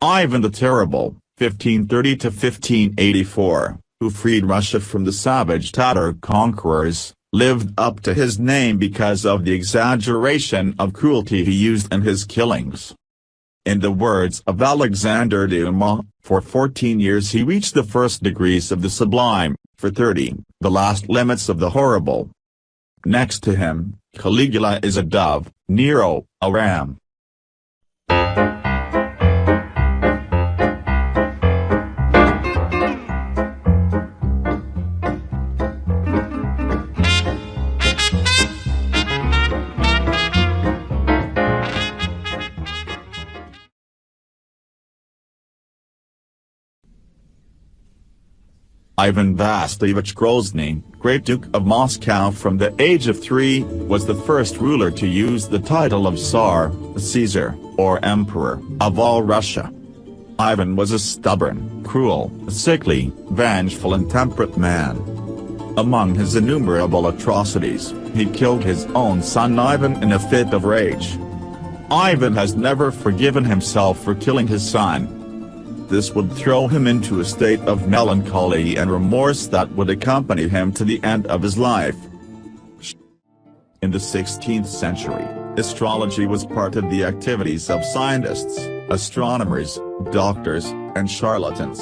Ivan the Terrible, 1530 to 1584, who freed Russia from the savage Tatar conquerors, lived up to his name because of the exaggeration of cruelty he used in his killings. In the words of Alexander Dumas, for 14 years he reached the first degrees of the sublime, for 30, the last limits of the horrible. Next to him, Caligula is a dove, Nero, a ram. Ivan Vasilievich Grozny, Great Duke of Moscow from the age of 3, was the first ruler to use the title of Tsar, Caesar, or Emperor, of all Russia. Ivan was a stubborn, cruel, sickly, vengeful and temperate man. Among his innumerable atrocities, he killed his own son Ivan in a fit of rage. Ivan has never forgiven himself for killing his son. This would throw him into a state of melancholy and remorse that would accompany him to the end of his life. In the 16th century, astrology was part of the activities of scientists, astronomers, doctors, and charlatans.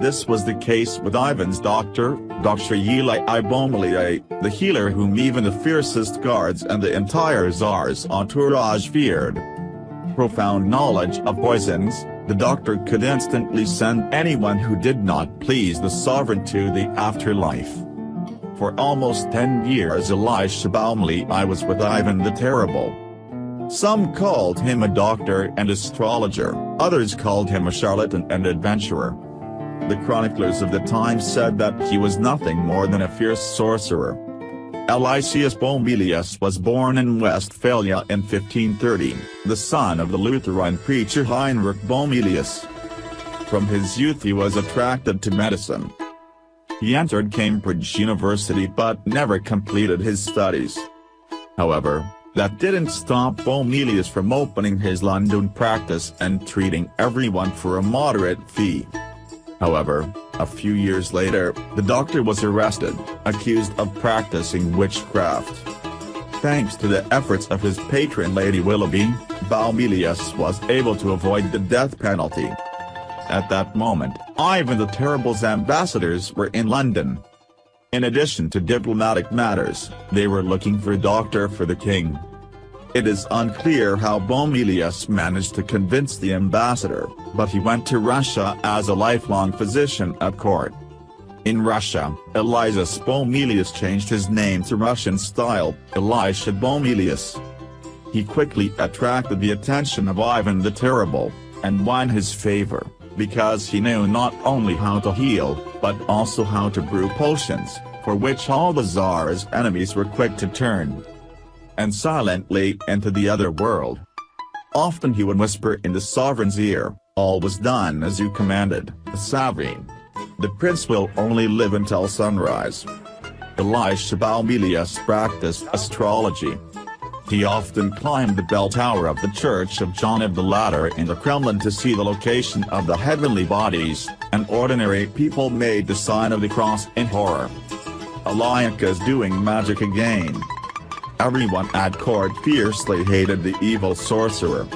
This was the case with Ivan's doctor, Dr. Yely Ibomilier, the healer whom even the fiercest guards and the entire Tsar's entourage feared. Profound knowledge of poisons, the doctor could instantly send anyone who did not please the sovereign to the afterlife. For almost 10 years Elisha Baumli was with Ivan the Terrible. Some called him a doctor and astrologer, others called him a charlatan and adventurer. The chroniclers of the time said that he was nothing more than a fierce sorcerer. Aloysius Bomelius was born in Westphalia in 1530, the son of the Lutheran preacher Heinrich Bomelius. From his youth he was attracted to medicine. He entered Cambridge University but never completed his studies. However, that didn't stop Bomelius from opening his London practice and treating everyone for a moderate fee. However, a few years later, the doctor was arrested, accused of practicing witchcraft. Thanks to the efforts of his patron Lady Willoughby, Bomelius was able to avoid the death penalty. At that moment, Ivan the Terrible's ambassadors were in London. In addition to diplomatic matters, they were looking for a doctor for the king. It is unclear how Bomelius managed to convince the ambassador, but he went to Russia as a lifelong physician at court. In Russia, Elias Bomelius changed his name to Russian-style, Elisha Bomelius. He quickly attracted the attention of Ivan the Terrible, and won his favor, because he knew not only how to heal, but also how to brew potions, for which all the Tsar's enemies were quick to turn and silently into the other world. Often he would whisper in the sovereign's ear, "All was done as you commanded, Savine. The prince will only live until sunrise." Elisha Bomelius practiced astrology. He often climbed the bell tower of the Church of John of the Ladder in the Kremlin to see the location of the heavenly bodies, and ordinary people made the sign of the cross in horror. Eliaka's doing magic again. Everyone at court fiercely hated the evil sorcerer.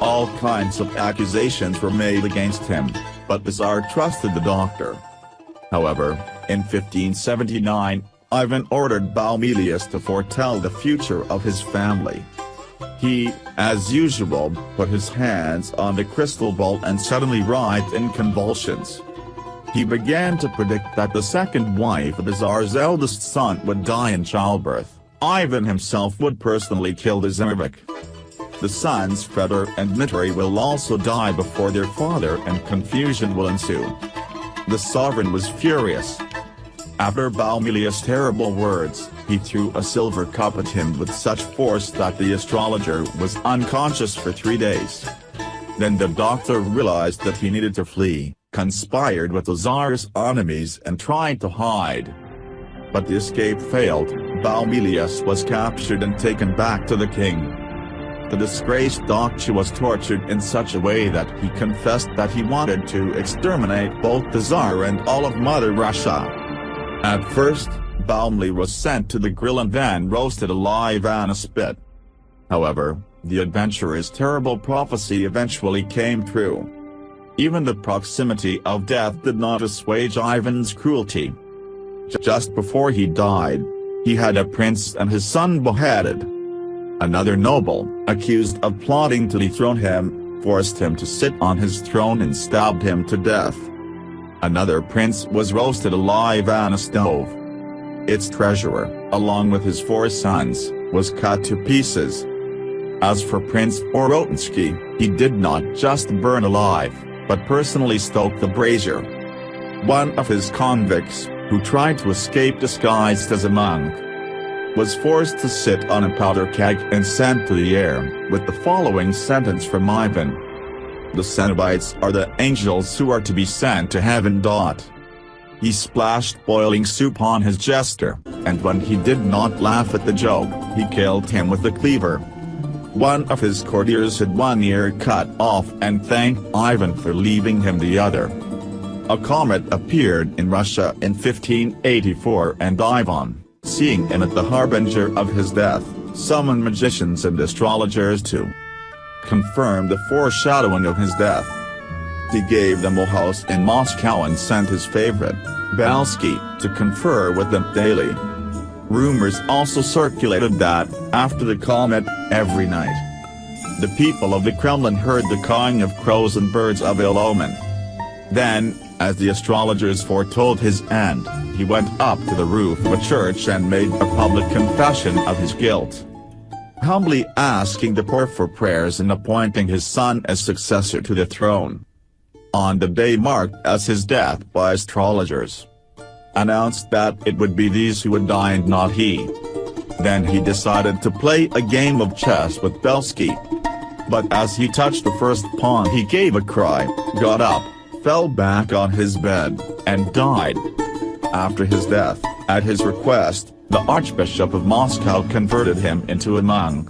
All kinds of accusations were made against him, but the Tsar trusted the doctor. However, in 1579, Ivan ordered Bomelius to foretell the future of his family. He, as usual, put his hands on the crystal ball and suddenly writhed in convulsions. He began to predict that the second wife of the Tsar's eldest son would die in childbirth. Ivan himself would personally kill the Tsarevich. The sons Fedor and Dmitry will also die before their father and confusion will ensue. The sovereign was furious. After Bomelius' terrible words, he threw a silver cup at him with such force that the astrologer was unconscious for 3 days. Then the doctor realized that he needed to flee, conspired with the Tsar's enemies and tried to hide. But the escape failed. Bomelius was captured and taken back to the king. The disgraced Dokhtya was tortured in such a way that he confessed that he wanted to exterminate both the Tsar and all of Mother Russia. At first, Baumli was sent to the grill and then roasted alive on a spit. However, the adventurer's terrible prophecy eventually came true. Even the proximity of death did not assuage Ivan's cruelty. Just before he died, he had a prince and his son beheaded. Another noble, accused of plotting to dethrone him, forced him to sit on his throne and stabbed him to death. Another prince was roasted alive on a stove. Its treasurer, along with his 4 sons, was cut to pieces. As for Prince Orotinsky, he did not just burn alive, but personally stoked the brazier. One of his convicts, who tried to escape disguised as a monk, was forced to sit on a powder keg and sent to the air, with the following sentence from Ivan. The Cenobites are the angels who are to be sent to heaven. He splashed boiling soup on his jester, and when he did not laugh at the joke, he killed him with a cleaver. One of his courtiers had one ear cut off and thanked Ivan for leaving him the other. A comet appeared in Russia in 1584 and Ivan, seeing him at the harbinger of his death, summoned magicians and astrologers to confirm the foreshadowing of his death. He gave them a house in Moscow and sent his favorite, Belsky, to confer with them daily. Rumors also circulated that, after the comet, every night, the people of the Kremlin heard the cawing of crows and birds of ill omen. Then, as the astrologers foretold his end, he went up to the roof of a church and made a public confession of his guilt, humbly asking the poor for prayers and appointing his son as successor to the throne. On the day marked as his death by astrologers, announced that it would be these who would die and not he. Then he decided to play a game of chess with Belsky. But as he touched the first pawn he gave a cry, got up, fell back on his bed, and died. After his death, at his request, the Archbishop of Moscow converted him into a monk.